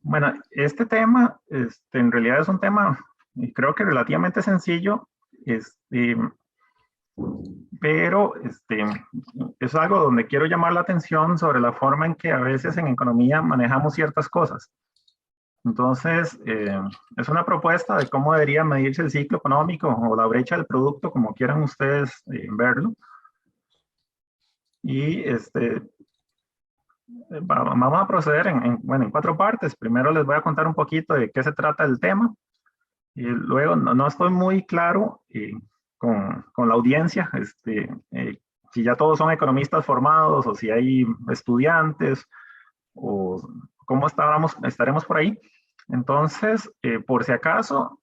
Bueno, este tema, en realidad es un tema, creo que relativamente sencillo, pero es algo donde quiero llamar la atención sobre la forma en que a veces en economía manejamos ciertas cosas. Entonces, es una propuesta de cómo debería medirse el ciclo económico o la brecha del producto, como quieran ustedes verlo. Y vamos a proceder bueno, en 4 partes. Primero les voy a contar un poquito de qué se trata el tema. Y luego no estoy muy claro con la audiencia, si ya todos son economistas formados o si hay estudiantes o cómo estaremos por ahí. Entonces, por si acaso,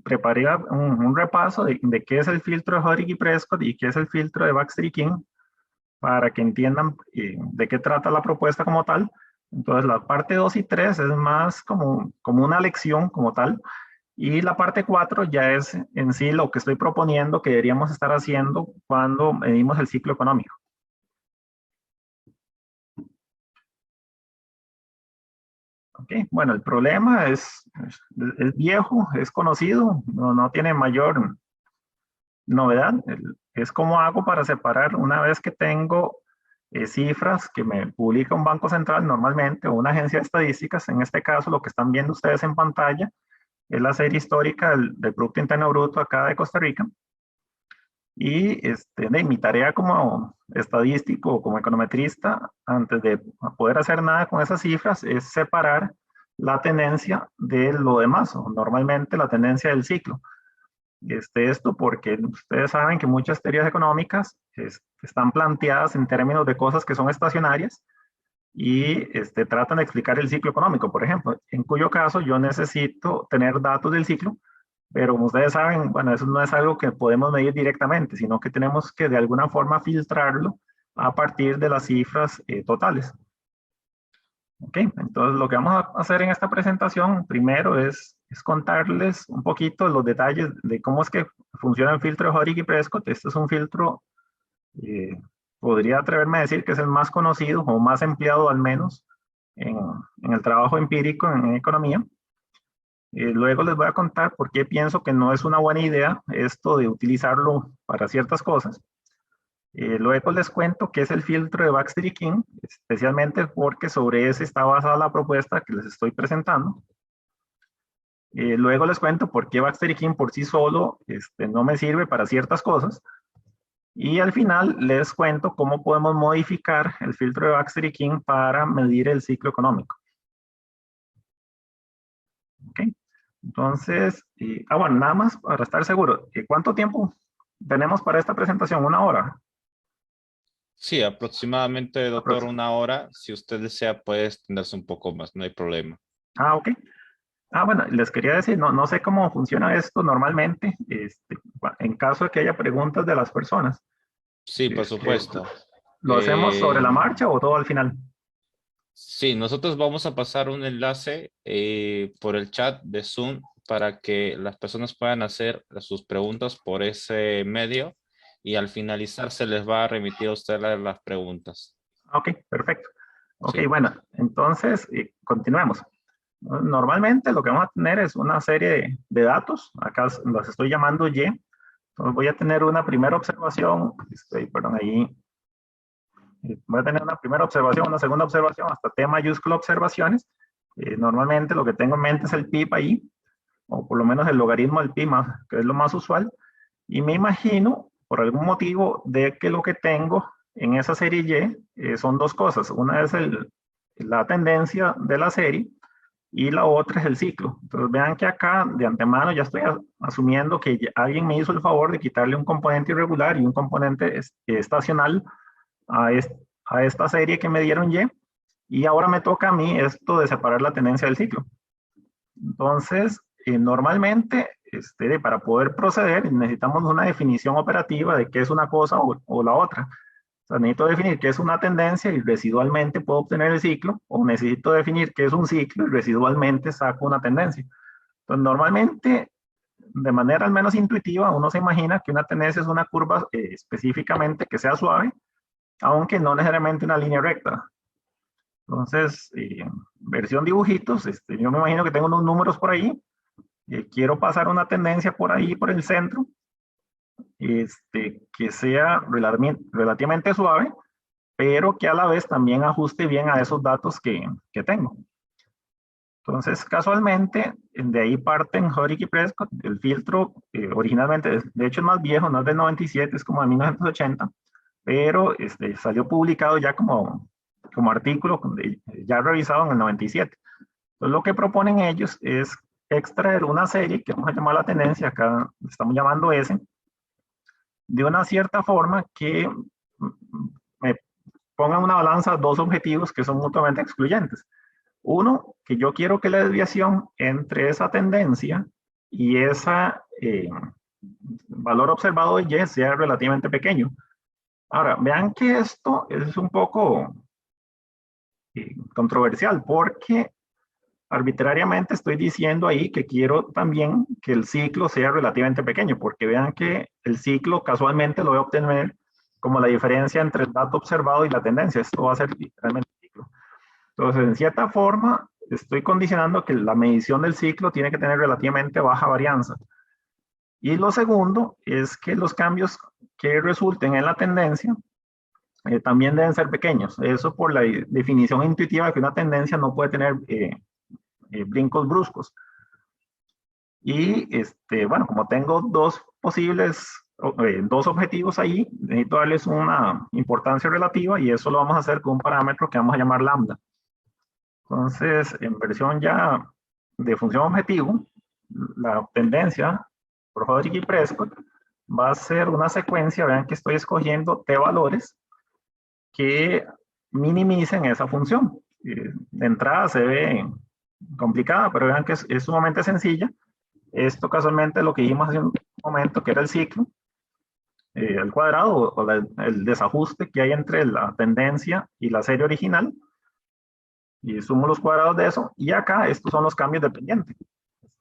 preparé un repaso de qué es el filtro de Hodgkin y Prescott y qué es el filtro de Baxter y King para que entiendan de qué trata la propuesta como tal. Entonces, la parte 2 y 3 es más como una lección como tal. Y la parte 4 ya es en sí lo que estoy proponiendo que deberíamos estar haciendo cuando medimos el ciclo económico. Okay. Bueno, el problema es viejo, es conocido, no tiene mayor novedad. Es cómo hago para separar una vez que tengo cifras que me publica un banco central normalmente o una agencia de estadísticas. En este caso, lo que están viendo ustedes en pantalla es la serie histórica del Producto Interno Bruto acá de Costa Rica. Y de mi tarea como estadístico o como econometrista, antes de poder hacer nada con esas cifras, es separar la tendencia de lo demás, o normalmente la tendencia del ciclo. Esto porque ustedes saben que muchas teorías económicas están planteadas en términos de cosas que son estacionarias y tratan de explicar el ciclo económico, por ejemplo, en cuyo caso yo necesito tener datos del ciclo, pero como ustedes saben, bueno, eso no es algo que podemos medir directamente, sino que tenemos que de alguna forma filtrarlo a partir de las cifras totales. Ok, entonces lo que vamos a hacer en esta presentación primero es contarles un poquito los detalles de cómo es que funciona el filtro de Hodgkin y Prescott. Este es un filtro, eh, podría atreverme a decir que es el más conocido o más empleado al menos en el trabajo empírico en economía. Luego les voy a contar por qué pienso que no es una buena idea esto de utilizarlo para ciertas cosas. Luego les cuento qué es el filtro de Baxter y King, especialmente porque sobre ese está basada la propuesta que les estoy presentando. Luego les cuento por qué Baxter y King por sí solo no me sirve para ciertas cosas. Y al final les cuento cómo podemos modificar el filtro de Baxter y King para medir el ciclo económico. ¿Ok? Entonces, bueno, nada más para estar seguro, ¿cuánto tiempo tenemos para esta presentación? ¿Una hora? Sí, aproximadamente, doctor, una hora. Si usted desea, puede extenderse un poco más, no hay problema. Ah, ok. Bueno, les quería decir, no sé cómo funciona esto normalmente, en caso de que haya preguntas de las personas. Sí, por supuesto. ¿Lo hacemos sobre la marcha o todo al final? Sí, nosotros vamos a pasar un enlace por el chat de Zoom para que las personas puedan hacer sus preguntas por ese medio y al finalizar se les va a remitir a usted las preguntas. Ok, perfecto. Ok, Sí. bueno, entonces continuemos. Normalmente lo que vamos a tener es una serie de datos, acá las estoy llamando Y. Entonces voy a tener una primera observación, perdón, ahí. Voy a tener una primera observación, una segunda observación, hasta T mayúscula observaciones. Normalmente lo que tengo en mente es el PIB ahí, o por lo menos el logaritmo del PIB, que es lo más usual. Y me imagino, por algún motivo, de que lo que tengo en esa serie Y son dos cosas. Una es la tendencia de la serie y la otra es el ciclo. Entonces vean que acá de antemano ya estoy asumiendo que alguien me hizo el favor de quitarle un componente irregular y un componente estacional a, a esta serie que me dieron y ahora me toca a mí esto de separar la tendencia del ciclo. Entonces, normalmente, para poder proceder, necesitamos una definición operativa de qué es una cosa o la otra. O sea, necesito definir qué es una tendencia y residualmente puedo obtener el ciclo, o necesito definir qué es un ciclo y residualmente saco una tendencia. Entonces, normalmente, de manera al menos intuitiva, uno se imagina que una tendencia es una curva específicamente que sea suave, aunque no necesariamente una línea recta. Entonces, versión dibujitos, yo me imagino que tengo unos números por ahí, quiero pasar una tendencia por ahí, por el centro, que sea relativamente suave, pero que a la vez también ajuste bien a esos datos que tengo. Entonces, casualmente, de ahí parten Hodge y Prescott. El filtro originalmente, de hecho es más viejo, no es del 97, es como de 1980, pero salió publicado ya como artículo, ya revisado en el 97. Entonces, lo que proponen ellos es extraer una serie, que vamos a llamar la tendencia, acá estamos llamando S, de una cierta forma que me ponga en una balanza dos objetivos que son mutuamente excluyentes. Uno, que yo quiero que la desviación entre esa tendencia y ese valor observado de Y sea relativamente pequeño. Ahora, vean que esto es un poco controversial porque arbitrariamente estoy diciendo ahí que quiero también que el ciclo sea relativamente pequeño, porque vean que el ciclo casualmente lo voy a obtener como la diferencia entre el dato observado y la tendencia. Esto va a ser literalmente el ciclo. Entonces, en cierta forma, estoy condicionando que la medición del ciclo tiene que tener relativamente baja varianza. Y lo segundo es que los cambios que resulten en la tendencia también deben ser pequeños. Eso por la definición intuitiva de que una tendencia no puede tener brincos bruscos. Y bueno, como tengo dos posibles, dos objetivos ahí, necesito darles una importancia relativa y eso lo vamos a hacer con un parámetro que vamos a llamar lambda. Entonces, en versión ya de función objetivo, la tendencia por Hodge y Prescott va a ser una secuencia, vean que estoy escogiendo t valores que minimicen esa función. De entrada se ve complicada, pero vean que es sumamente sencilla. Esto casualmente es lo que vimos hace un momento, que era el ciclo, al cuadrado, o el desajuste que hay entre la tendencia y la serie original. Y sumo los cuadrados de eso, y acá estos son los cambios de pendiente.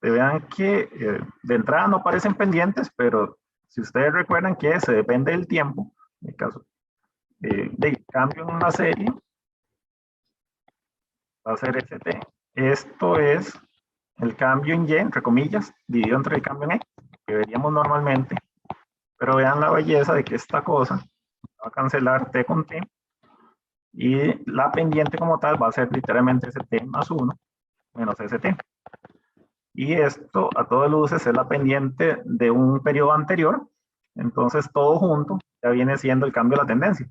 Vean que de entrada no parecen pendientes, pero si ustedes recuerdan que se depende del tiempo, en el caso de cambio en una serie, va a ser ST. Esto es el cambio en Y, entre comillas, dividido entre el cambio en X, que veríamos normalmente. Pero vean la belleza de que esta cosa va a cancelar T con T, y la pendiente como tal va a ser literalmente ST más 1 menos ST. Y esto a todas luces es la pendiente de un periodo anterior. Entonces todo junto ya viene siendo el cambio de la tendencia.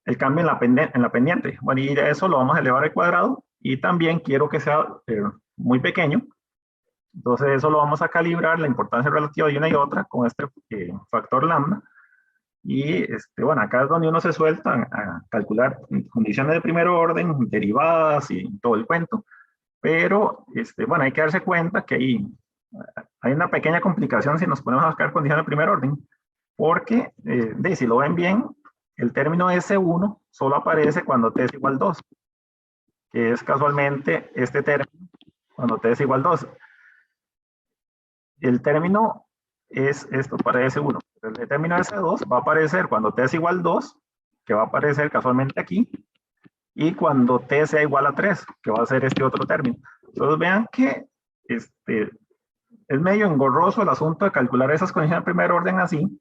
El cambio en la pendiente. Bueno, y eso lo vamos a elevar al cuadrado y también quiero que sea muy pequeño. Entonces eso lo vamos a calibrar, la importancia relativa de una y otra con este factor lambda. Y bueno, acá es donde uno se suelta a calcular condiciones de primer orden, derivadas y todo el cuento. Pero, bueno, hay que darse cuenta que hay una pequeña complicación si nos ponemos a buscar condiciones de primer orden, porque, si lo ven bien, el término S1 solo aparece cuando T es igual 2, que es casualmente este término, cuando T es igual 2. El término es esto para S1. El término S2 va a aparecer cuando T es igual 2, que va a aparecer casualmente aquí, y cuando T sea igual a 3, que va a ser este otro término. Entonces vean que es medio engorroso el asunto de calcular esas condiciones de primer orden así.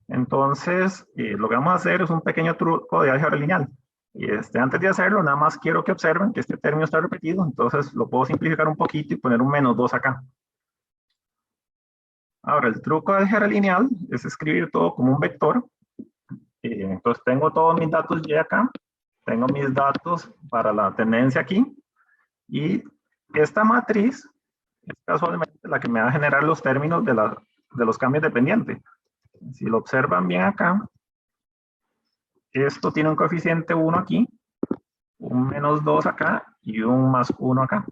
Entonces, lo que vamos a hacer es un pequeño truco de álgebra lineal. Y antes de hacerlo, nada más quiero que observen que este término está repetido, entonces lo puedo simplificar un poquito y poner un menos 2 acá. Ahora, el truco de álgebra lineal es escribir todo como un vector. Entonces, tengo todos mis datos Y acá, tengo mis datos para la tendencia aquí, y esta matriz es casualmente la que me va a generar los términos de los cambios de pendiente. Si lo observan bien acá, esto tiene un coeficiente 1 aquí, un menos 2 acá y un más 1 acá.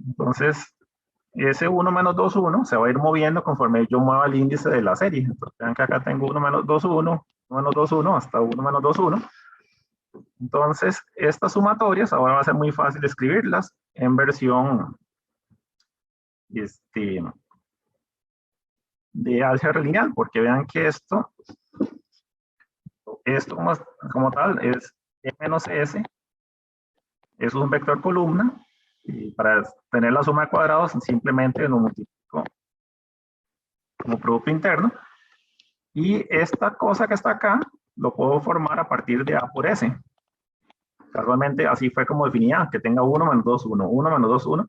Entonces, ese 1 menos 2, 1 se va a ir moviendo conforme yo mueva el índice de la serie. Entonces, vean que acá tengo 1 menos 2, 1, 1 menos 2, 1, hasta 1 menos 2, 1. Entonces, estas sumatorias ahora va a ser muy fácil escribirlas en versión de álgebra lineal, porque vean que esto como tal es E menos S eso es un vector columna, y para tener la suma de cuadrados simplemente lo multiplico como producto interno, y esta cosa que está acá lo puedo formar a partir de A por S. Casualmente así fue como definía, que tenga 1 menos 2, 1, 1 menos 2, 1,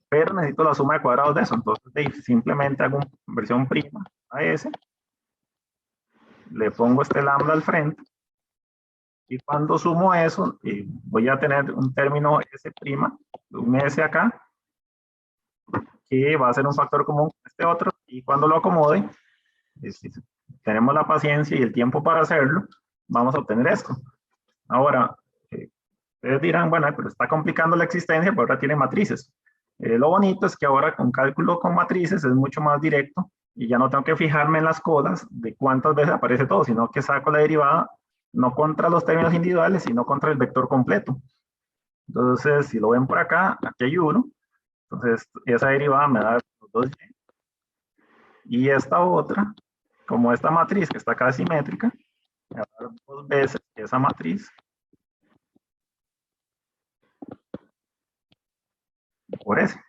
pero necesito la suma de cuadrados de eso, entonces simplemente hago versión prima a S, le pongo este lambda al frente, y cuando sumo eso, voy a tener un término S', un S acá, que va a ser un factor común con este otro, y cuando lo acomode, si tenemos la paciencia y el tiempo para hacerlo, vamos a obtener esto. Ahora, ustedes dirán, bueno, pero está complicando la existencia, pero ahora tiene matrices. Lo bonito es que ahora con cálculo con matrices es mucho más directo, y ya no tengo que fijarme en las colas de cuántas veces aparece todo, sino que saco la derivada no contra los términos individuales, sino contra el vector completo. Entonces, si lo ven por acá, aquí hay 1. Entonces, esa derivada me da 2y. Y esta otra, como esta matriz que está acá simétrica, me va a dar 2 veces esa matriz por S.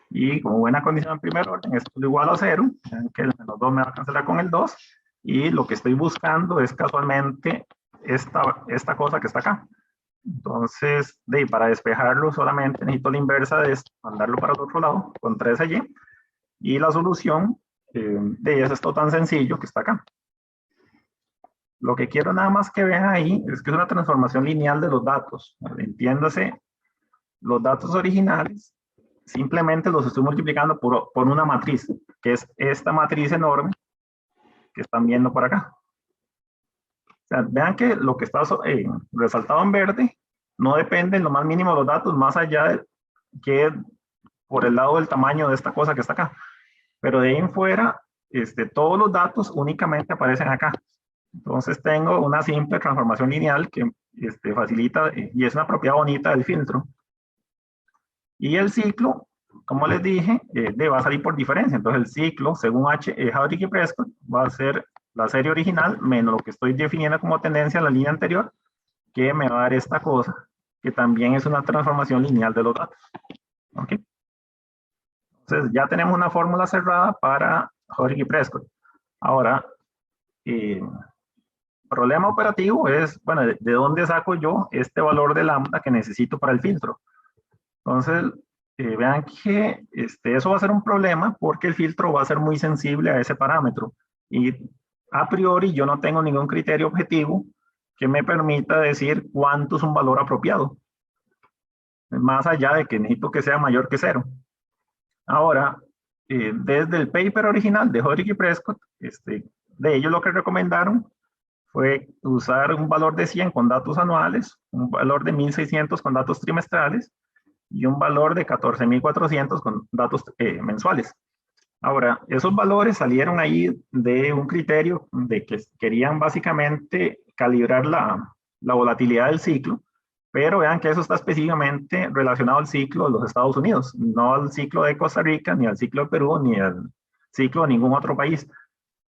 Y como buena condición en primer orden, esto es igual a 0, que el menos 2 me va a cancelar con el 2, y lo que estoy buscando es casualmente esta cosa que está acá. Entonces, para despejarlo solamente necesito la inversa de esto, mandarlo para el otro lado con 13y, y la solución de eso es esto tan sencillo que está acá. Lo que quiero nada más que vean ahí es que es una transformación lineal de los datos. Entiéndase, los datos originales simplemente los estoy multiplicando por una matriz, que es esta matriz enorme que están viendo por acá. O sea, vean que lo que está resaltado en verde no depende en lo más mínimo de los datos, más allá de que por el lado del tamaño de esta cosa que está acá. Pero de ahí en fuera, todos los datos únicamente aparecen acá. Entonces tengo una simple transformación lineal que facilita, y es una propiedad bonita del filtro. Y el ciclo, como les dije, va a salir por diferencia. Entonces el ciclo, según Jauregui y Prescott, va a ser la serie original menos lo que estoy definiendo como tendencia en la línea anterior, que me va a dar esta cosa, que también es una transformación lineal de los datos. ¿Ok? Entonces ya tenemos una fórmula cerrada para Jauregui y Prescott. Ahora, problema operativo es, bueno, ¿de dónde saco yo este valor de lambda que necesito para el filtro? Entonces, vean que eso va a ser un problema porque el filtro va a ser muy sensible a ese parámetro. Y a priori yo no tengo ningún criterio objetivo que me permita decir cuánto es un valor apropiado. Más allá de que necesito que sea mayor que 0. Ahora, desde el paper original de Jauregui y Prescott, de ellos lo que recomendaron fue usar un valor de 100 con datos anuales, un valor de 1600 con datos trimestrales, y un valor de 14.400 con datos mensuales. Ahora, esos valores salieron ahí de un criterio de que querían básicamente calibrar la volatilidad del ciclo, pero vean que eso está específicamente relacionado al ciclo de los Estados Unidos, no al ciclo de Costa Rica, ni al ciclo de Perú, ni al ciclo de ningún otro país.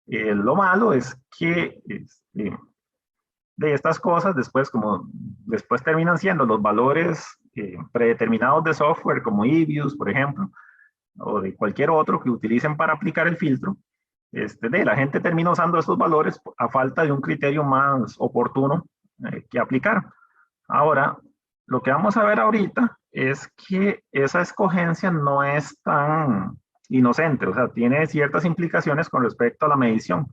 Lo malo es que de estas cosas después, como después terminan siendo los valores predeterminados de software como Ibius, por ejemplo, o de cualquier otro que utilicen para aplicar el filtro, la gente termina usando estos valores a falta de un criterio más oportuno que aplicar. Ahora, lo que vamos a ver ahorita es que esa escogencia no es tan inocente, o sea, tiene ciertas implicaciones con respecto a la medición.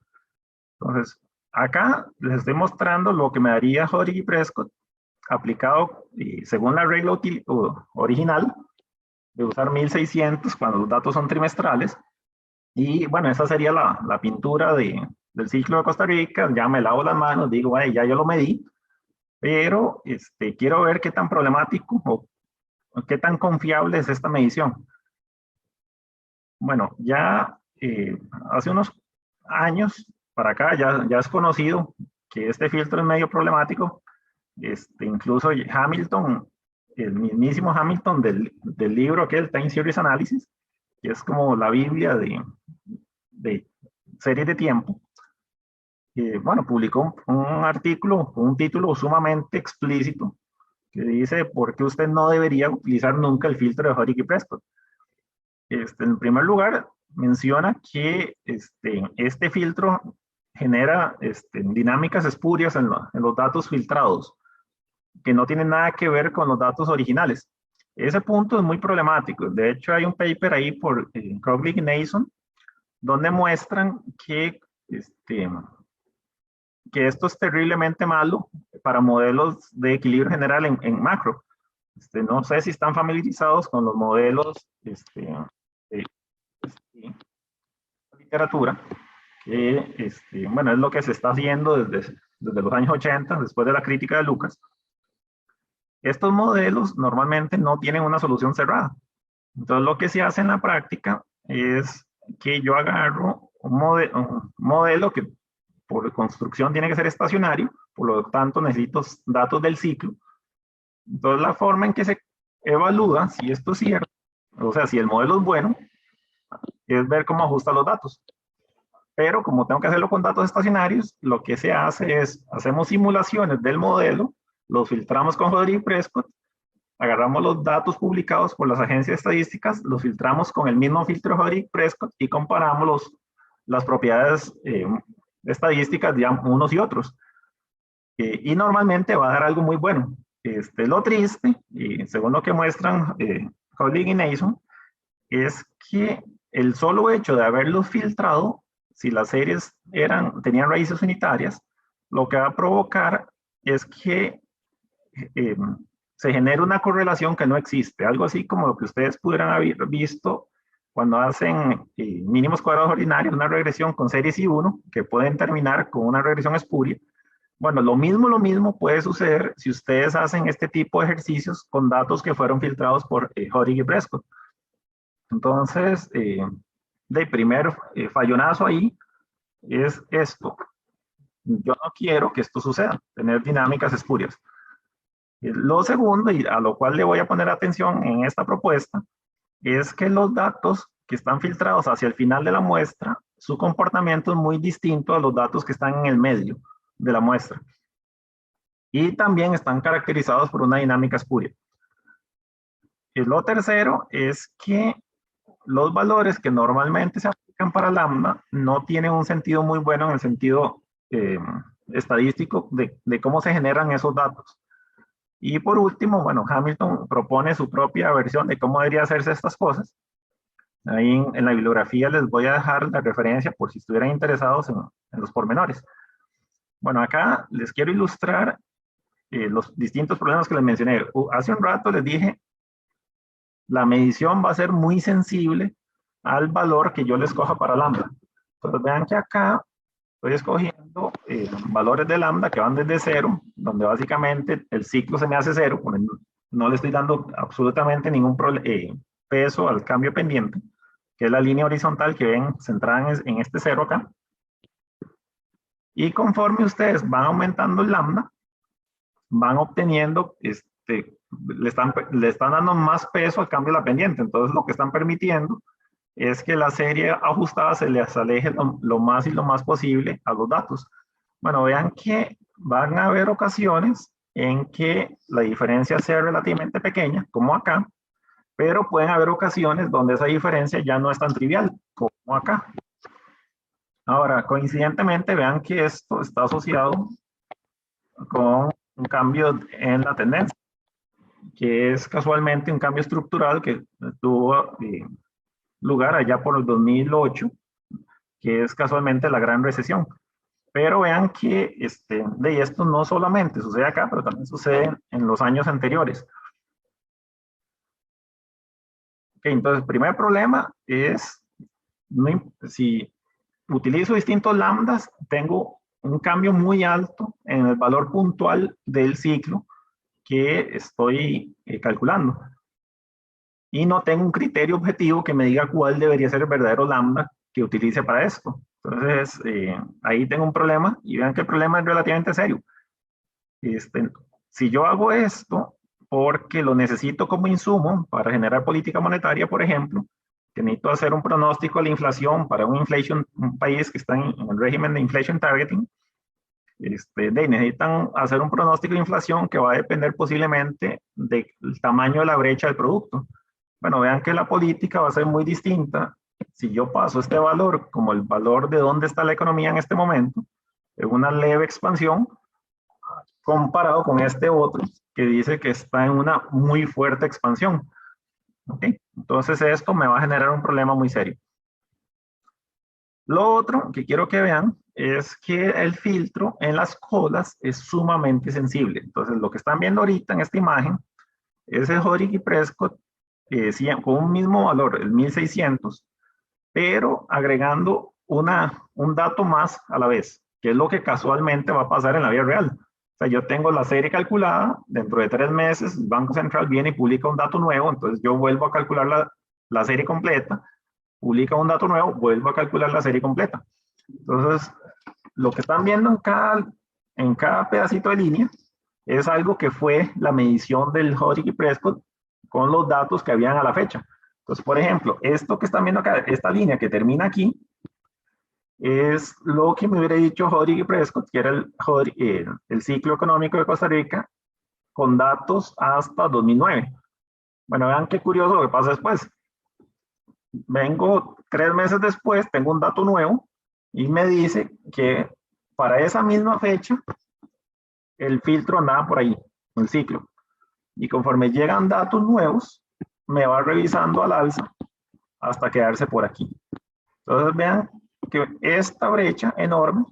Entonces, acá les estoy mostrando lo que me daría Jauregui y Prescott aplicado según la regla original de usar 1600 cuando los datos son trimestrales. Y bueno, esa sería la pintura del ciclo de Costa Rica. Ya me lavo las manos, digo, ya yo lo medí, pero quiero ver qué tan problemático o qué tan confiable es esta medición. Bueno, ya hace unos años para acá ya es conocido que este filtro es medio problemático. Incluso Hamilton, el mismísimo Hamilton del libro que es el Time Series Analysis, que es como la Biblia de series de tiempo, bueno, publicó un artículo con un título sumamente explícito que dice por qué usted no debería utilizar nunca el filtro de Jodrich y Prescott. En primer lugar, menciona que este filtro genera dinámicas espurias en los datos filtrados, que no tienen nada que ver con los datos originales. Ese punto es muy problemático. De hecho, hay un paper ahí por Kroglich y Nason, donde muestran que esto es terriblemente malo para modelos de equilibrio general en macro. No sé si están familiarizados con los modelos de literatura, que bueno, es lo que se está haciendo desde los años 80, después de la crítica de Lucas. Estos modelos normalmente no tienen una solución cerrada. Entonces, lo que se hace en la práctica es que yo agarro un modelo que por construcción tiene que ser estacionario, por lo tanto necesito datos del ciclo. Entonces, la forma en que se evalúa si esto es cierto, o sea, si el modelo es bueno, es ver cómo ajusta los datos. Pero como tengo que hacerlo con datos estacionarios, lo que se hace es, hacemos simulaciones del modelo, los filtramos con Jodrich y Prescott, agarramos los datos publicados por las agencias estadísticas, los filtramos con el mismo filtro Jodrich y Prescott y comparamos las propiedades estadísticas de unos y otros. Y normalmente va a dar algo muy bueno. Lo triste, y según lo que muestran Kroglich y Nason, es que el solo hecho de haberlos filtrado, si las series tenían raíces unitarias, lo que va a provocar es que se genera una correlación que no existe, algo así como lo que ustedes pudieran haber visto cuando hacen mínimos cuadrados ordinarios, una regresión con series I1, que pueden terminar con una regresión espuria. Bueno, lo mismo puede suceder si ustedes hacen este tipo de ejercicios con datos que fueron filtrados por Jodrich y Prescott. Entonces, de primer fallonazo ahí es esto. Yo no quiero que esto suceda, tener dinámicas espurias. Lo segundo, y a lo cual le voy a poner atención en esta propuesta, es que los datos que están filtrados hacia el final de la muestra, su comportamiento es muy distinto a los datos que están en el medio de la muestra. Y también están caracterizados por una dinámica espuria. Y lo tercero es que los valores que normalmente se aplican para lambda no tienen un sentido muy bueno en el sentido estadístico de cómo se generan esos datos. Y por último, bueno, Hamilton propone su propia versión de cómo debería hacerse estas cosas. Ahí en la bibliografía les voy a dejar la referencia por si estuvieran interesados en los pormenores. Bueno, acá les quiero ilustrar los distintos problemas que les mencioné. Hace un rato les dije, la medición va a ser muy sensible al valor que yo les coja para lambda. Entonces vean que acá estoy escogiendo valores de lambda que van desde 0, donde básicamente el ciclo se me hace 0, no le estoy dando absolutamente ningún peso al cambio pendiente, que es la línea horizontal que ven centrada en este 0 acá. Y conforme ustedes van aumentando el lambda, van obteniendo, le están dando más peso al cambio de la pendiente. Entonces lo que están permitiendo es que la serie ajustada se les aleje lo más y lo más posible a los datos. Bueno, vean que van a haber ocasiones en que la diferencia sea relativamente pequeña, como acá, pero pueden haber ocasiones donde esa diferencia ya no es tan trivial, como acá. Ahora, coincidentemente, vean que esto está asociado con un cambio en la tendencia, que es casualmente un cambio estructural que tuvo lugar allá por el 2008, que es casualmente la gran recesión. Pero vean que de esto no solamente sucede acá, pero también sucede en los años anteriores. Okay, entonces, el primer problema es, si utilizo distintos lambdas, tengo un cambio muy alto en el valor puntual del ciclo que estoy calculando. Y no tengo un criterio objetivo que me diga cuál debería ser el verdadero lambda que utilice para esto. Entonces, ahí tengo un problema, y vean que el problema es relativamente serio. Si yo hago esto porque lo necesito como insumo para generar política monetaria, por ejemplo, que necesito hacer un pronóstico de la inflación para un país que está en el régimen de inflation targeting, necesitan hacer un pronóstico de inflación que va a depender posiblemente del tamaño de la brecha del producto. Bueno, vean que la política va a ser muy distinta si yo paso este valor como el valor de dónde está la economía en este momento, en una leve expansión, comparado con este otro que dice que está en una muy fuerte expansión. ¿Ok? Entonces esto me va a generar un problema muy serio. Lo otro que quiero que vean es que el filtro en las colas es sumamente sensible. Entonces lo que están viendo ahorita en esta imagen es el Hodgkin y Prescott con un mismo valor, el 1600, pero agregando un dato más a la vez, que es lo que casualmente va a pasar en la vida real. O sea, yo tengo la serie calculada, dentro de 3 meses el Banco Central viene y publica un dato nuevo, entonces yo vuelvo a calcular la serie completa, publica un dato nuevo, vuelvo a calcular la serie completa. Entonces, lo que están viendo en cada pedacito de línea es algo que fue la medición del Hodgkin y Prescott con los datos que habían a la fecha. Entonces, por ejemplo, esto que están viendo acá, esta línea que termina aquí, es lo que me hubiera dicho Hodgkin y Prescott, que era el ciclo económico de Costa Rica con datos hasta 2009. Bueno, vean qué curioso lo que pasa después. Vengo 3 meses después, tengo un dato nuevo y me dice que para esa misma fecha el filtro andaba por ahí, el ciclo. Y conforme llegan datos nuevos, me va revisando al alza hasta quedarse por aquí. Entonces vean que esta brecha enorme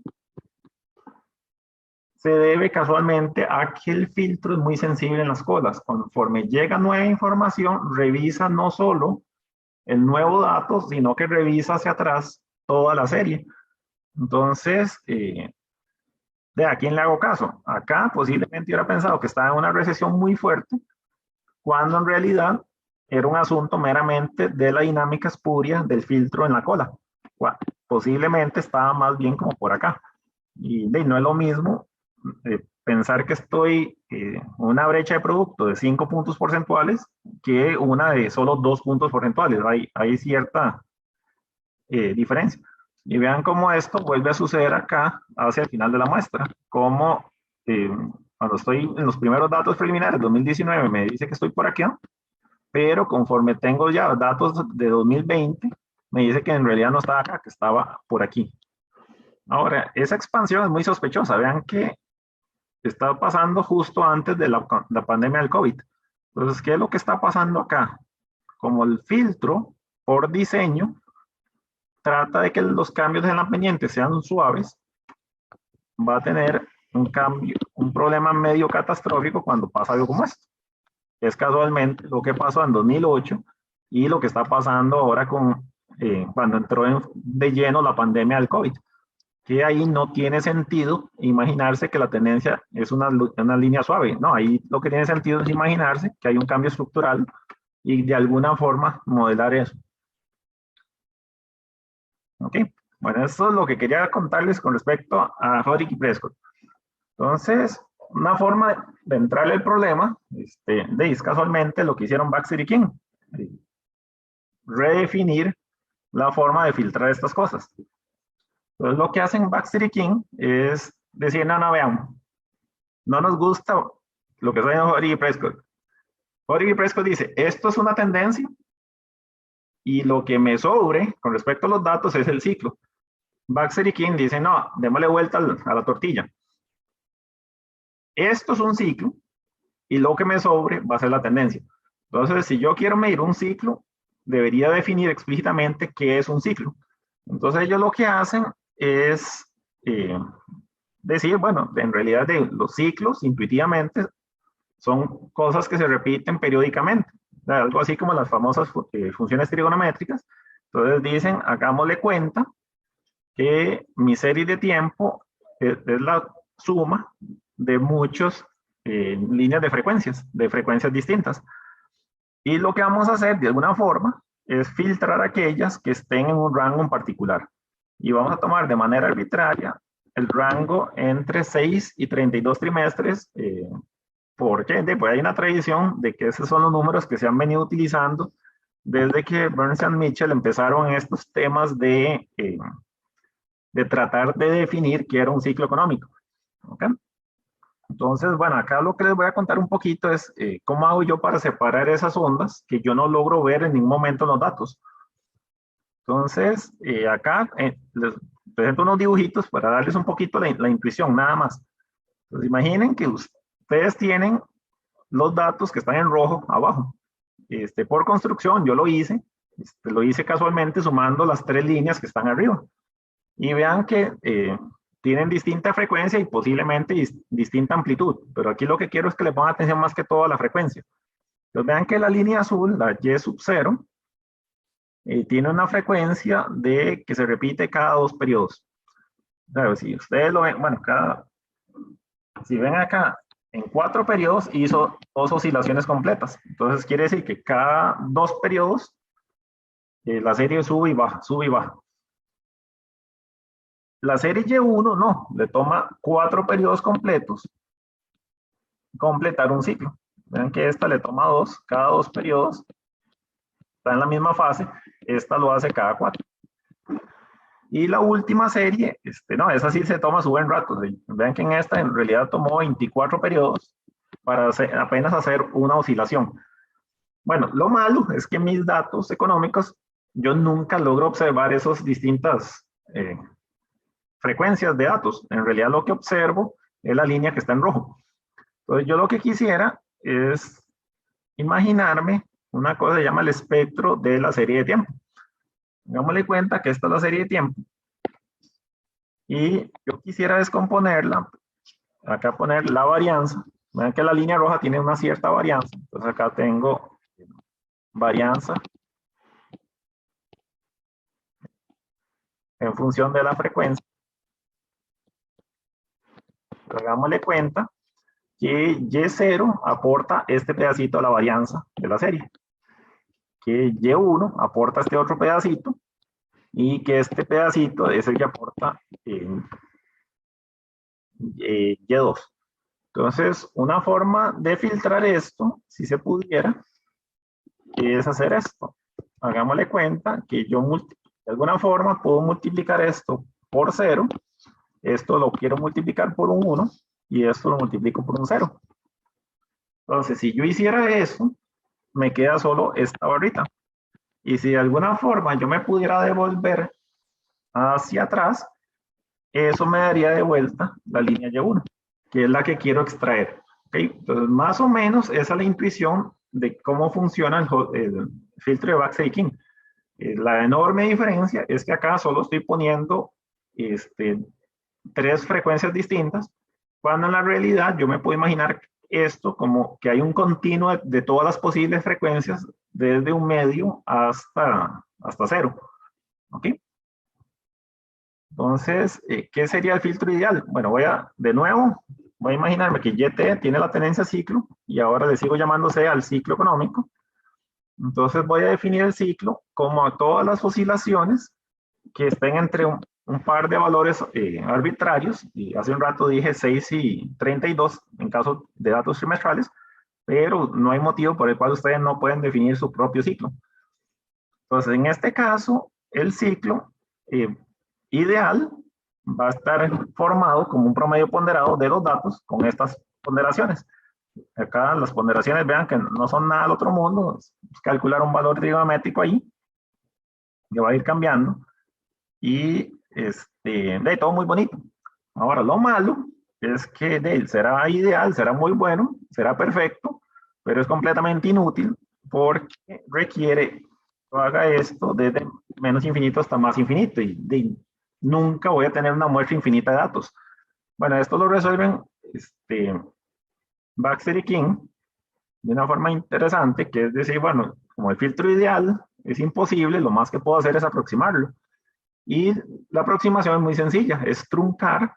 se debe casualmente a que el filtro es muy sensible en las colas. Conforme llega nueva información, revisa no solo el nuevo dato, sino que revisa hacia atrás toda la serie. Entonces, ¿de a quién le hago caso? Acá posiblemente hubiera pensado que estaba en una recesión muy fuerte, cuando en realidad era un asunto meramente de la dinámica espuria del filtro en la cola. Posiblemente estaba más bien como por acá. Y no es lo mismo pensar que estoy en una brecha de producto de 5 puntos porcentuales que una de solo 2 puntos porcentuales. Hay cierta diferencia. Y vean cómo esto vuelve a suceder acá hacia el final de la muestra. Como cuando estoy en los primeros datos preliminares, 2019, me dice que estoy por aquí, ¿no? Pero conforme tengo ya datos de 2020, me dice que en realidad no estaba acá, que estaba por aquí. Ahora, esa expansión es muy sospechosa. Vean que está pasando justo antes de la pandemia del COVID. Entonces, ¿qué es lo que está pasando acá? Como el filtro, por diseño, trata de que los cambios en la pendiente sean suaves, va a tener un cambio, un problema medio catastrófico cuando pasa algo como esto. Es casualmente lo que pasó en 2008 y lo que está pasando ahora cuando entró de lleno la pandemia del COVID. Que ahí no tiene sentido imaginarse que la tendencia es una línea suave. No, ahí lo que tiene sentido es imaginarse que hay un cambio estructural y de alguna forma modelar eso. ¿Ok? Bueno, eso es lo que quería contarles con respecto a Hodgkin y Prescott. Entonces, una forma de entrarle al problema, es casualmente lo que hicieron Baxter y King. Redefinir la forma de filtrar estas cosas. Entonces, lo que hacen Baxter y King es decir, no, veamos, no nos gusta lo que está diciendo Hodgkin y Prescott. Hodgkin y Prescott dice, esto es una tendencia y lo que me sobre con respecto a los datos es el ciclo. Baxter y King dicen, no, démosle vuelta a la tortilla. Esto es un ciclo y lo que me sobre va a ser la tendencia. Entonces, si yo quiero medir un ciclo, debería definir explícitamente qué es un ciclo. Entonces, ellos lo que hacen es decir, bueno, en realidad los ciclos intuitivamente son cosas que se repiten periódicamente, algo así como las famosas funciones trigonométricas. Entonces dicen, hagámosle cuenta que mi serie de tiempo es la suma de muchas líneas de frecuencias distintas. Y lo que vamos a hacer de alguna forma es filtrar aquellas que estén en un rango en particular. Y vamos a tomar de manera arbitraria el rango entre 6 y 32 trimestres, porque pues hay una tradición de que esos son los números que se han venido utilizando desde que Burns y Mitchell empezaron en estos temas de tratar de definir qué era un ciclo económico. ¿Ok? Entonces, bueno, acá lo que les voy a contar un poquito es cómo hago yo para separar esas ondas que yo no logro ver en ningún momento en los datos. Entonces, acá les presento unos dibujitos para darles un poquito la intuición, nada más. Entonces, imaginen que ustedes tienen los datos que están en rojo abajo. Por construcción, yo lo hice casualmente sumando las 3 líneas que están arriba. Y vean que tienen distinta frecuencia y posiblemente distinta amplitud, pero aquí lo que quiero es que le pongan atención más que todo a la frecuencia. Entonces vean que la línea azul, la Y sub 0, tiene una frecuencia de que se repite cada 2 periodos. Claro, si ustedes lo ven, bueno, si ven acá, en 4 periodos hizo 2 oscilaciones completas. Entonces quiere decir que cada 2 periodos la serie sube y baja, sube y baja. La serie Y1 no, le toma 4 periodos completos completar un ciclo. Vean que esta le toma 2, cada 2 periodos, está en la misma fase, esta lo hace cada 4. Y la última serie, no, esa sí se toma su buen rato. ¿Sí? Vean que en esta en realidad tomó 24 periodos para apenas hacer una oscilación. Bueno, lo malo es que mis datos económicos, yo nunca logro observar esas distintas frecuencias de datos. En realidad lo que observo es la línea que está en rojo. Entonces yo lo que quisiera es imaginarme una cosa que se llama el espectro de la serie de tiempo. Hagámosle cuenta que esta es la serie de tiempo. Y yo quisiera descomponerla, acá poner la varianza. Vean que la línea roja tiene una cierta varianza. Entonces acá tengo varianza en función de la frecuencia. Hagámosle cuenta que Y0 aporta este pedacito a la varianza de la serie. Que Y1 aporta este otro pedacito. Y que este pedacito es el que aporta Y2. Entonces, una forma de filtrar esto, si se pudiera, es hacer esto. Hagámosle cuenta que yo de alguna forma puedo multiplicar esto por 0, esto lo quiero multiplicar por un 1 y esto lo multiplico por un 0. Entonces, si yo hiciera eso, me queda solo esta barrita. Y si de alguna forma yo me pudiera devolver hacia atrás, eso me daría de vuelta la línea Y1, que es la que quiero extraer. ¿Okay? Entonces, más o menos esa es la intuición de cómo funciona el filtro de Baksey-King. La enorme diferencia es que acá solo estoy poniendo 3 frecuencias distintas, cuando en la realidad yo me puedo imaginar esto como que hay un continuo de todas las posibles frecuencias desde un medio hasta 0. ¿Ok? Entonces, ¿qué sería el filtro ideal? Bueno, de nuevo, voy a imaginarme que YT tiene la tenencia ciclo y ahora le sigo llamándose al ciclo económico. Entonces voy a definir el ciclo como a todas las oscilaciones que estén entre un par de valores arbitrarios, y hace un rato dije 6 y 32 en caso de datos trimestrales, pero no hay motivo por el cual ustedes no pueden definir su propio ciclo. Entonces, en este caso, el ciclo ideal va a estar formado como un promedio ponderado de los datos con estas ponderaciones. Acá las ponderaciones, vean que no son nada del otro mundo, es calcular un valor trigonométrico ahí, que va a ir cambiando, y de todo muy bonito. Ahora, lo malo es que será ideal, será muy bueno, será perfecto, pero es completamente inútil porque requiere que haga esto desde menos infinito hasta más infinito y nunca voy a tener una muestra infinita de datos. Bueno, esto lo resuelven Baxter y King de una forma interesante, que es decir, bueno, como el filtro ideal es imposible, lo más que puedo hacer es aproximarlo. Y la aproximación es muy sencilla, es truncar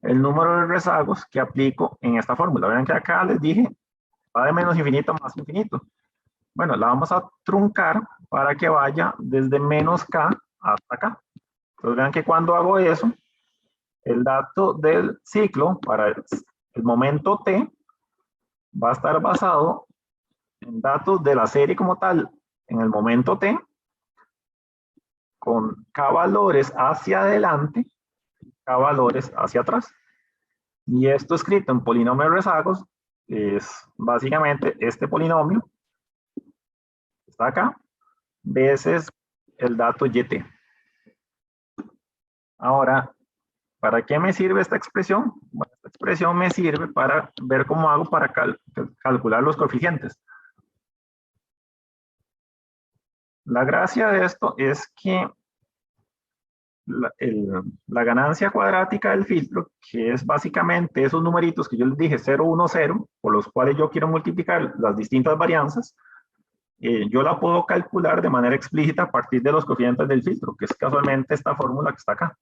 el número de rezagos que aplico en esta fórmula. Vean que acá les dije, va de menos infinito a más infinito. Bueno, la vamos a truncar para que vaya desde menos k hasta k. Entonces vean que cuando hago eso, el dato del ciclo para el momento t va a estar basado en datos de la serie como tal en el momento t, con k valores hacia adelante y k valores hacia atrás. Y esto escrito en polinomio de rezagos es básicamente este polinomio, está acá, veces el dato YT. Ahora, ¿para qué me sirve esta expresión? Bueno, esta expresión me sirve para ver cómo hago para calcular los coeficientes. La gracia de esto es que la ganancia cuadrática del filtro, que es básicamente esos numeritos que yo les dije 0, 1, 0, por los cuales yo quiero multiplicar las distintas varianzas, yo la puedo calcular de manera explícita a partir de los coeficientes del filtro, que es casualmente esta fórmula que está acá.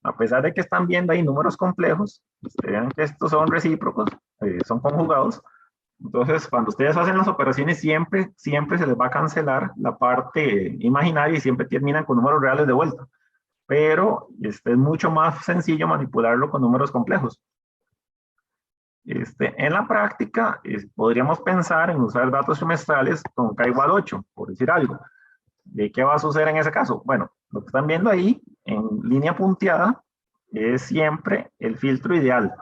A pesar de que están viendo ahí números complejos, vean que estos son recíprocos, son conjugados. Entonces, cuando ustedes hacen las operaciones, siempre se les va a cancelar la parte imaginaria y siempre terminan con números reales de vuelta. Pero es mucho más sencillo manipularlo con números complejos. En la práctica, podríamos pensar en usar datos trimestrales con k igual 8, por decir algo. ¿De qué va a suceder en ese caso? Bueno, lo que están viendo ahí, en línea punteada, es siempre el filtro ideal.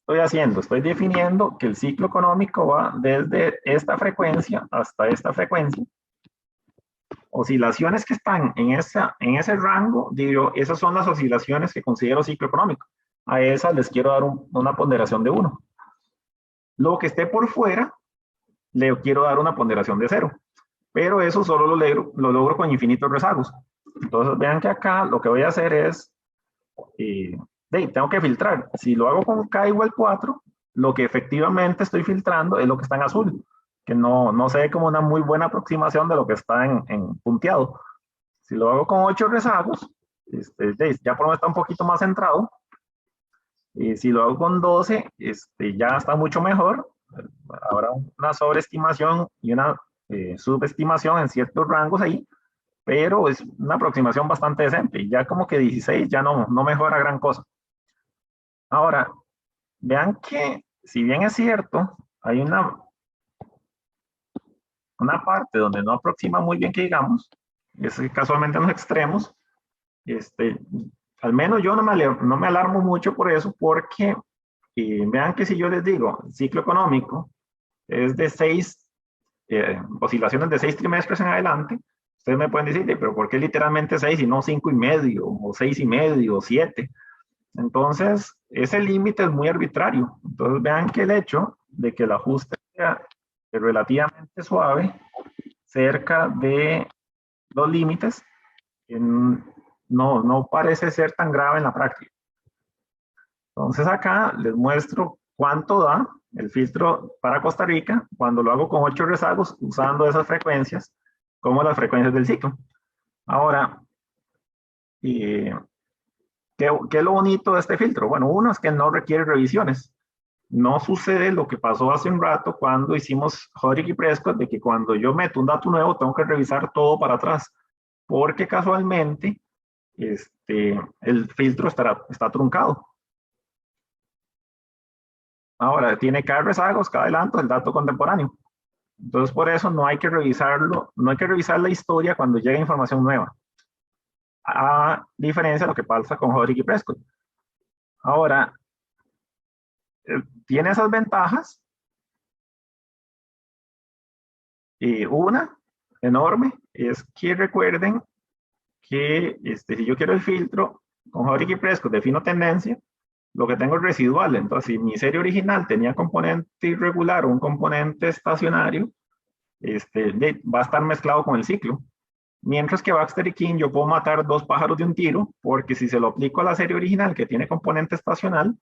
Estoy definiendo que el ciclo económico va desde esta frecuencia hasta esta frecuencia. Oscilaciones que están en ese rango, digo, esas son las oscilaciones que considero ciclo económico. A esas les quiero dar una ponderación de 1. Lo que esté por fuera, le quiero dar una ponderación de 0. Pero eso solo lo logro con infinitos rezagos. Entonces vean que acá lo que voy a hacer es, tengo que filtrar. Si lo hago con k igual 4, lo que efectivamente estoy filtrando es lo que está en azul, que no se ve como una muy buena aproximación de lo que está en punteado. Si lo hago con 8 rezagos, ya por lo menos está un poquito más centrado. Y si lo hago con 12, ya está mucho mejor. Habrá una sobreestimación y una subestimación en ciertos rangos ahí, pero es una aproximación bastante decente. Y ya como que 16 ya no mejora gran cosa. Ahora, vean que si bien es cierto, hay una parte donde no aproxima muy bien que digamos, es casualmente en los extremos, al menos yo no me alarmo mucho por eso, porque vean que si yo les digo, ciclo económico es de 6 oscilaciones de 6 trimestres en adelante, ustedes me pueden decir, pero ¿por qué literalmente 6 y no 5,5 o 6,5 o 7? Entonces, ese límite es muy arbitrario. Entonces, vean que el hecho de que el ajuste sea relativamente suave, cerca de los límites, no parece ser tan grave en la práctica. Entonces, acá les muestro cuánto da el filtro para Costa Rica cuando lo hago con 8 rezagos usando esas frecuencias como las frecuencias del ciclo. Ahora, ¿qué es lo bonito de este filtro? Bueno, uno es que no requiere revisiones. No sucede lo que pasó hace un rato cuando hicimos Hodrick y Prescott, de que cuando yo meto un dato nuevo tengo que revisar todo para atrás, porque casualmente el filtro está truncado. Ahora, tiene cada rezagos, cada adelanto, el dato contemporáneo. Entonces, por eso no hay que revisarlo, no hay que revisar la historia cuando llega información nueva. A diferencia de lo que pasa con Hodrick y Prescott. Ahora, tiene esas ventajas. Y una enorme es que recuerden que si yo quiero el filtro con Hodrick y Prescott defino tendencia, lo que tengo es residual. Entonces, si mi serie original tenía componente irregular o un componente estacionario, va a estar mezclado con el ciclo. Mientras que Baxter y King yo puedo matar 2 pájaros de un tiro, porque si se lo aplico a la serie original que tiene componente estacional,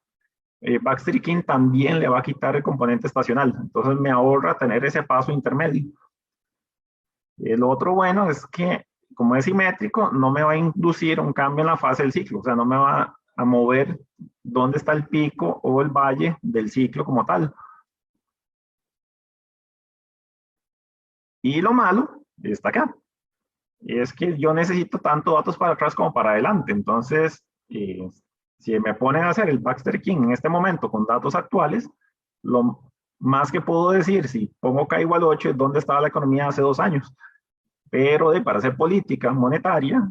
Baxter y King también le va a quitar el componente estacional. Entonces me ahorra tener ese paso intermedio. Lo otro bueno es que, como es simétrico, no me va a inducir un cambio en la fase del ciclo. O sea, no me va a mover dónde está el pico o el valle del ciclo como tal. Y lo malo está acá. Y es que yo necesito tanto datos para atrás como para adelante. Entonces, si me ponen a hacer el Baxter King en este momento con datos actuales, lo más que puedo decir, si pongo K igual 8, es dónde estaba la economía hace 2 años. Pero para hacer política monetaria,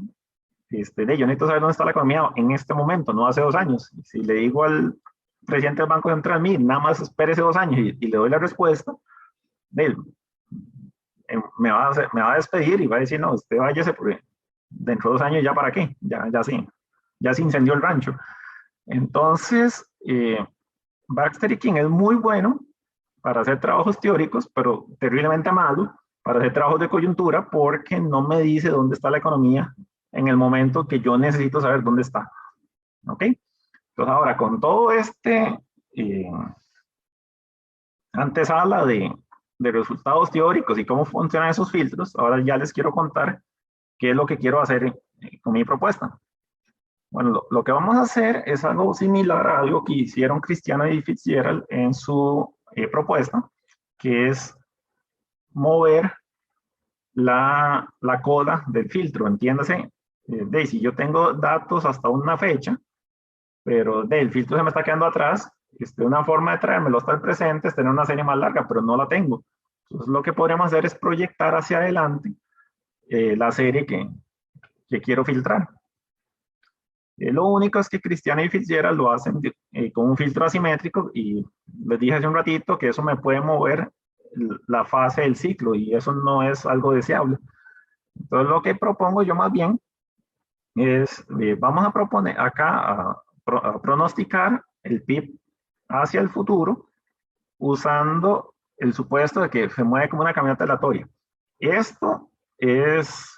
yo necesito saber dónde está la economía en este momento, no hace 2 años. Si le digo al presidente del Banco Central, mí, nada más espérese 2 años y le doy la respuesta, de, me va a despedir y va a decir, no, usted váyase porque dentro de 2 años ya para qué, ya se incendió el rancho. Entonces, Baxter y King es muy bueno para hacer trabajos teóricos, pero terriblemente malo para hacer trabajos de coyuntura porque no me dice dónde está la economía en el momento que yo necesito saber dónde está. ¿Ok? Entonces ahora, con todo eh, antesala de resultados teóricos y cómo funcionan esos filtros, ahora ya les quiero contar qué es lo que quiero hacer con mi propuesta. Bueno, lo que vamos a hacer es algo similar a algo que hicieron Cristiano y Fitzgerald en su propuesta, que es mover la cola del filtro. Entiéndase, si yo tengo datos hasta una fecha, pero el filtro se me está quedando atrás, una forma de traérmelo hasta el presente es tener una serie más larga, pero no la tengo. Entonces lo que podríamos hacer es proyectar hacia adelante la serie que quiero filtrar. Lo único es que Cristiano y Fitzgerald lo hacen con un filtro asimétrico y les dije hace un ratito que eso me puede mover la fase del ciclo y eso no es algo deseable. Entonces lo que propongo yo más bien es, vamos a proponer acá a pronosticar el PIB hacia el futuro usando el supuesto de que se mueve como una camioneta aleatoria. Esto es,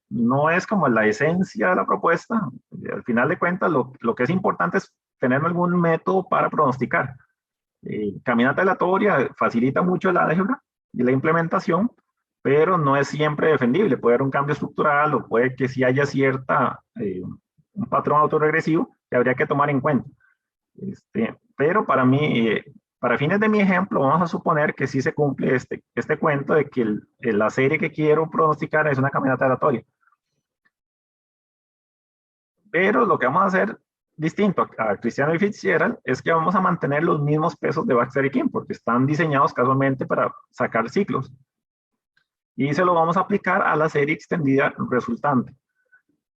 no es como la esencia de la propuesta. Al final de cuentas, lo que es importante es tener algún método para pronosticar. Caminata aleatoria facilita mucho el álgebra y la implementación, pero no es siempre defendible. Puede haber un cambio estructural o puede que sí haya un patrón autorregresivo que habría que tomar en cuenta. Pero para mí, para fines de mi ejemplo, vamos a suponer que sí se cumple este cuento de que la serie que quiero pronosticar es una caminata aleatoria. Pero lo que vamos a hacer distinto a Cristiano y Fitzgerald es que vamos a mantener los mismos pesos de Baxter y King porque están diseñados casualmente para sacar ciclos. Y se lo vamos a aplicar a la serie extendida resultante.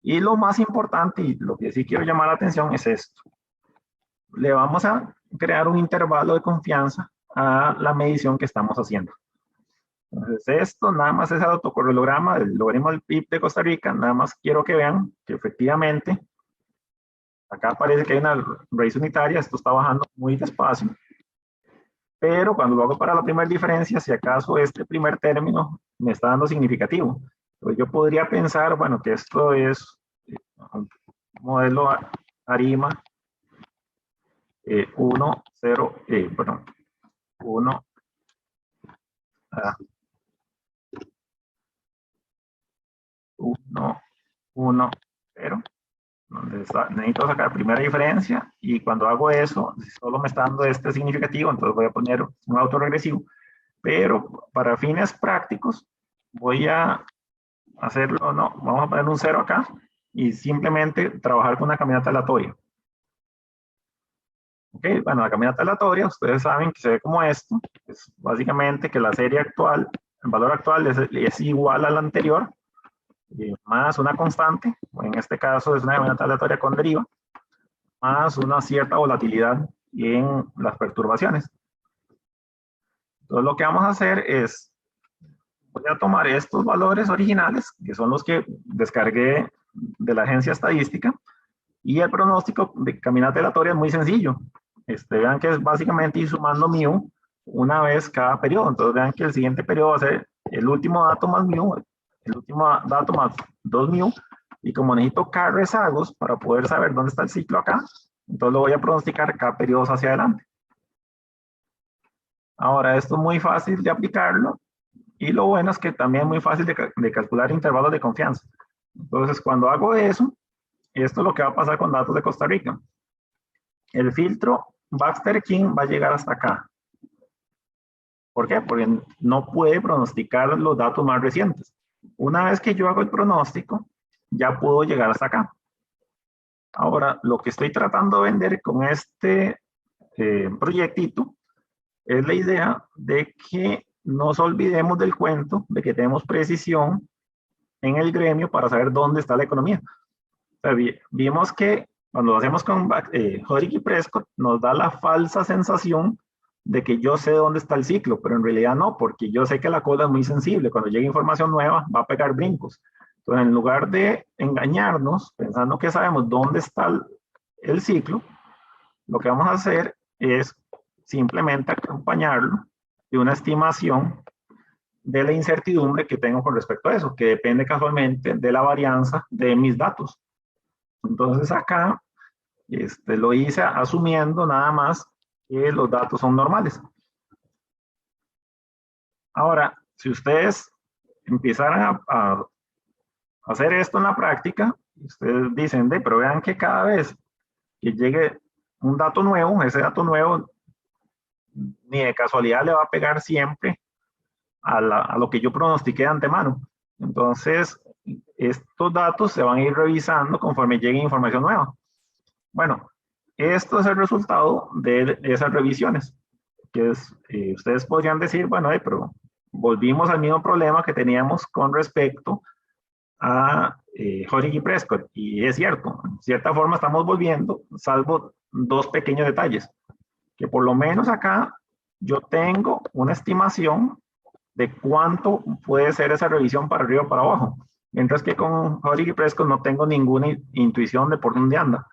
Y lo más importante, y lo que sí quiero llamar la atención, es esto. Le vamos a crear un intervalo de confianza a la medición que estamos haciendo. Entonces, esto nada más es el autocorrelograma del logaritmo del PIB de Costa Rica. Nada más quiero que vean que efectivamente acá parece que hay una raíz unitaria. Esto está bajando muy despacio. Pero cuando lo hago para la primera diferencia, si acaso este primer término me está dando significativo, pues yo podría pensar, bueno, que esto es un modelo ARIMA 1, 0, perdón, 1, 1, 1, 0. Necesito sacar la primera diferencia y cuando hago eso, si solo me está dando este significativo, entonces voy a poner un autorregresivo. Pero para fines prácticos, voy a hacerlo, no, vamos a poner un 0 acá y simplemente trabajar con una caminata aleatoria. Ok, bueno, la caminata aleatoria, ustedes saben que se ve como esto, es básicamente que la serie actual, el valor actual es igual al anterior, más una constante, en este caso es una caminata aleatoria con deriva, más una cierta volatilidad en las perturbaciones. Entonces lo que vamos a hacer es, voy a tomar estos valores originales, que son los que descargué de la agencia estadística, y el pronóstico de caminata aleatoria es muy sencillo. Vean que es básicamente ir sumando mu una vez cada periodo. Entonces vean que el siguiente periodo va a ser el último dato más mu, el último dato más 2 mu, y como necesito k rezagos para poder saber dónde está el ciclo acá, entonces lo voy a pronosticar cada periodo hacia adelante. Ahora, esto es muy fácil de aplicarlo, y lo bueno es que también es muy fácil de calcular intervalos de confianza. Entonces, cuando hago eso, esto es lo que va a pasar con datos de Costa Rica. El filtro Baxter King va a llegar hasta acá. ¿Por qué? Porque no puede pronosticar los datos más recientes. Una vez que yo hago el pronóstico, ya puedo llegar hasta acá. Ahora, lo que estoy tratando de vender con este proyectito es la idea de que nos olvidemos del cuento de que tenemos precisión en el gremio para saber dónde está la economía. O sea, vimos que cuando lo hacemos con Hodge y Prescott, nos da la falsa sensación de que yo sé dónde está el ciclo, pero en realidad no, porque yo sé que la cola es muy sensible. Cuando llegue información nueva, va a pegar brincos. Entonces, en lugar de engañarnos pensando que sabemos dónde está el ciclo, lo que vamos a hacer es simplemente acompañarlo de una estimación de la incertidumbre que tengo con respecto a eso, que depende casualmente de la varianza de mis datos. Entonces acá lo hice asumiendo nada más que los datos son normales. Ahora, si ustedes empezaran a hacer esto en la práctica, ustedes dicen, pero vean que cada vez que llegue un dato nuevo, ese dato nuevo ni de casualidad le va a pegar siempre a lo que yo pronostiqué de antemano. Entonces, estos datos se van a ir revisando conforme llegue información nueva. Bueno, esto es el resultado de esas revisiones, que es, ustedes podrían decir, bueno, pero volvimos al mismo problema que teníamos con respecto a Hodge y Prescott, y es cierto, en cierta forma estamos volviendo, salvo dos pequeños detalles, que por lo menos acá yo tengo una estimación de cuánto puede ser esa revisión para arriba o para abajo, mientras que con Hodge y Prescott no tengo ninguna intuición de por dónde anda.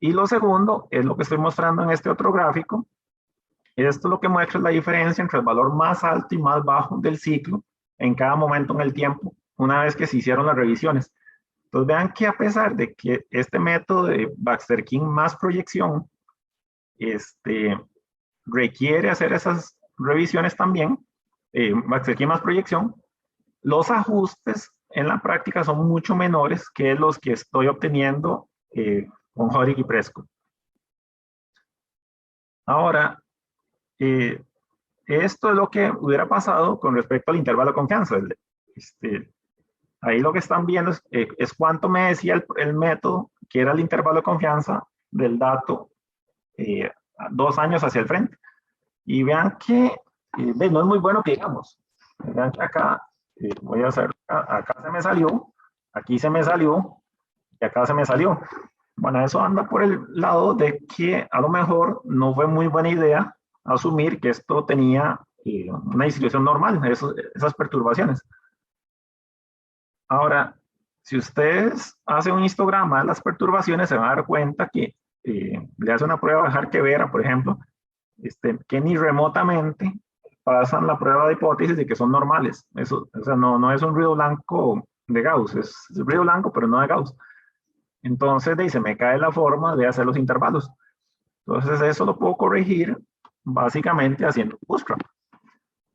Y lo segundo es lo que estoy mostrando en este otro gráfico. Esto lo que muestra es la diferencia entre el valor más alto y más bajo del ciclo en cada momento en el tiempo, una vez que se hicieron las revisiones. Entonces vean que a pesar de que este método de Baxter-King más proyección requiere hacer esas revisiones también, Baxter-King más proyección, los ajustes en la práctica son mucho menores que los que estoy obteniendo con Hodge y Prescott. Ahora, esto es lo que hubiera pasado con respecto al intervalo de confianza. Ahí lo que están viendo es cuánto me decía el método, que era el intervalo de confianza del dato 2 años hacia el frente. Y vean que no es muy bueno que digamos. Vean que acá, voy a hacer, acá se me salió, aquí se me salió, y acá se me salió. Bueno, eso anda por el lado de que a lo mejor no fue muy buena idea asumir que esto tenía una distribución normal, esas perturbaciones. Ahora, si ustedes hacen un histograma de las perturbaciones, se van a dar cuenta que le hace una prueba de Harke-Vera, por ejemplo, que ni remotamente pasan la prueba de hipótesis de que son normales. Eso, o sea, no es un ruido blanco de Gauss, es ruido blanco, pero no de Gauss. Entonces, se me cae la forma de hacer los intervalos. Entonces, eso lo puedo corregir básicamente haciendo bootstrap,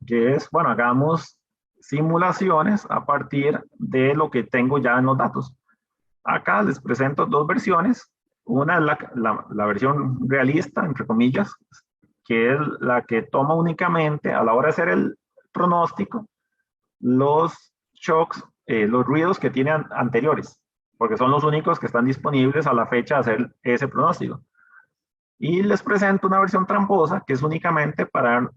que es, bueno, hagamos simulaciones a partir de lo que tengo ya en los datos. Acá les presento dos versiones. Una es la versión realista, entre comillas, que es la que toma únicamente a la hora de hacer el pronóstico los shocks, los ruidos que tienen anteriores, porque son los únicos que están disponibles a la fecha de hacer ese pronóstico. Y les presento una versión tramposa, que es únicamente para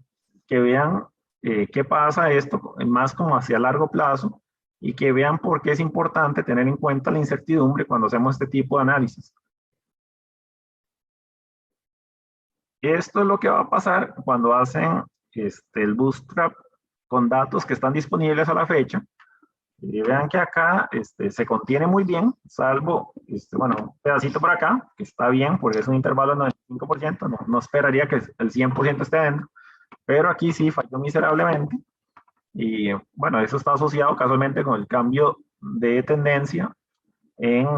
que vean qué pasa esto más como hacia largo plazo y que vean por qué es importante tener en cuenta la incertidumbre cuando hacemos este tipo de análisis. Esto es lo que va a pasar cuando hacen el bootstrap con datos que están disponibles a la fecha. Y vean que acá se contiene muy bien, salvo, bueno, un pedacito por acá, que está bien, porque es un intervalo del 95%, no esperaría que el 100% esté dentro, pero aquí sí falló miserablemente. Y bueno, eso está asociado casualmente con el cambio de tendencia en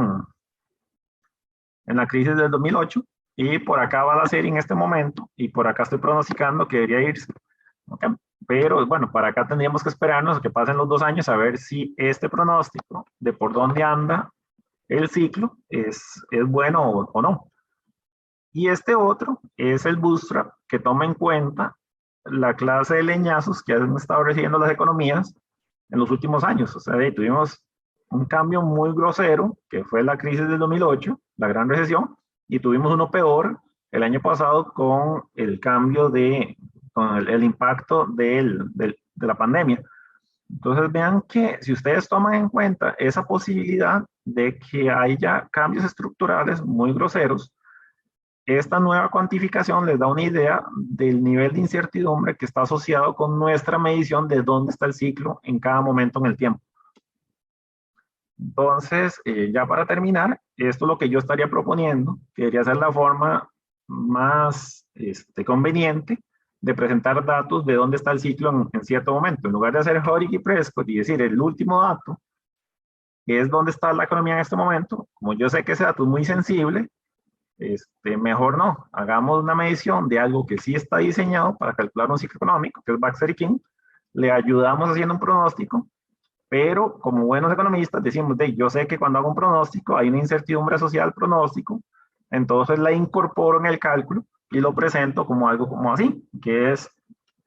la crisis del 2008, y por acá va la serie en este momento, y por acá estoy pronosticando que debería irse. ¿Okay? Pero bueno, para acá tendríamos que esperarnos a que pasen los 2 años a ver si este pronóstico de por dónde anda el ciclo es bueno o no. Y este otro es el bootstrap, que toma en cuenta la clase de leñazos que han estado recibiendo las economías en los últimos años. O sea, tuvimos un cambio muy grosero, que fue la crisis del 2008, la gran recesión, y tuvimos uno peor el año pasado con el cambio con el impacto de la pandemia. Entonces vean que si ustedes toman en cuenta esa posibilidad de que haya cambios estructurales muy groseros, esta nueva cuantificación les da una idea del nivel de incertidumbre que está asociado con nuestra medición de dónde está el ciclo en cada momento en el tiempo. Entonces, ya para terminar, esto es lo que yo estaría proponiendo, que debería ser la forma más conveniente de presentar datos de dónde está el ciclo en cierto momento. En lugar de hacer Hodgkin y Prescott y decir el último dato, que es dónde está la economía en este momento, como yo sé que ese dato es muy sensible, mejor no. Hagamos una medición de algo que sí está diseñado para calcular un ciclo económico, que es Baxter y King. Le ayudamos haciendo un pronóstico, pero como buenos economistas decimos, yo sé que cuando hago un pronóstico hay una incertidumbre asociada al pronóstico, entonces la incorporo en el cálculo y lo presento como algo como así, que es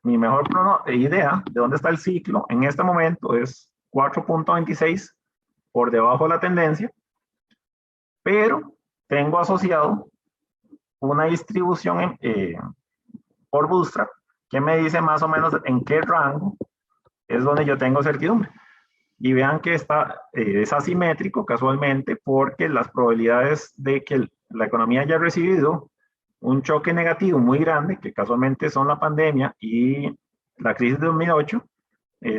mi mejor idea de dónde está el ciclo en este momento es 4.26 por debajo de la tendencia, pero tengo asociado una distribución por Bootstrap que me dice más o menos en qué rango es donde yo tengo certidumbre. Y vean que es asimétrico casualmente porque las probabilidades de que la economía haya recibido un choque negativo muy grande, que casualmente son la pandemia y la crisis de 2008,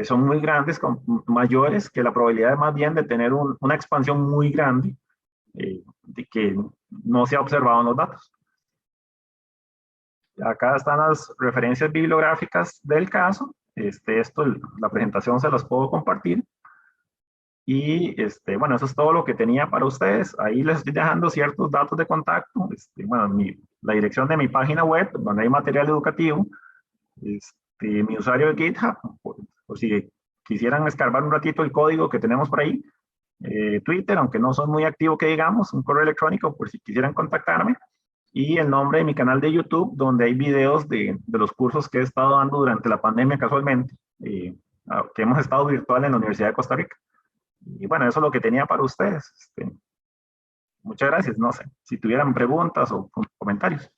son muy grandes, mayores que la probabilidad más bien de tener una expansión muy grande de que no se ha observado en los datos. Acá están las referencias bibliográficas del caso. La presentación se las puedo compartir. Y bueno, eso es todo lo que tenía para ustedes. Ahí les estoy dejando ciertos datos de contacto. Bueno, la dirección de mi página web, donde hay material educativo. Mi usuario de GitHub, por si quisieran escarbar un ratito el código que tenemos por ahí. Twitter, aunque no soy muy activo que digamos, un correo electrónico por si quisieran contactarme. Y el nombre de mi canal de YouTube, donde hay videos de los cursos que he estado dando durante la pandemia casualmente, que hemos estado virtual en la Universidad de Costa Rica. Y bueno, eso es lo que tenía para ustedes. Muchas gracias. No sé si tuvieran preguntas o comentarios.